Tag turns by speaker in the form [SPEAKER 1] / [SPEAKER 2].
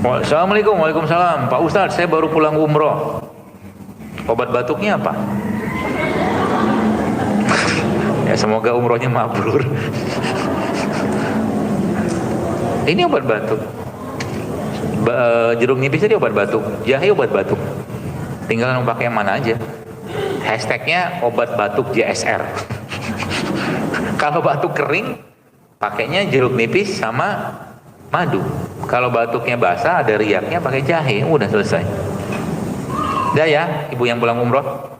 [SPEAKER 1] Assalamualaikum, waalaikumsalam. Pak Ustadz, saya baru pulang umroh. Obat batuknya apa? Ya semoga umrohnya mabrur. Ini obat batuk. Jeruk nipis tadi obat batuk, jahe obat batuk. Tinggal pakai yang mana aja. Hashtagnya obat batuk JSR. Kalau batuk kering, pakainya jeruk nipis sama madu. Kalau batuknya basah ada riaknya pakai jahe, udah selesai. Udah ya, ibu yang pulang umroh.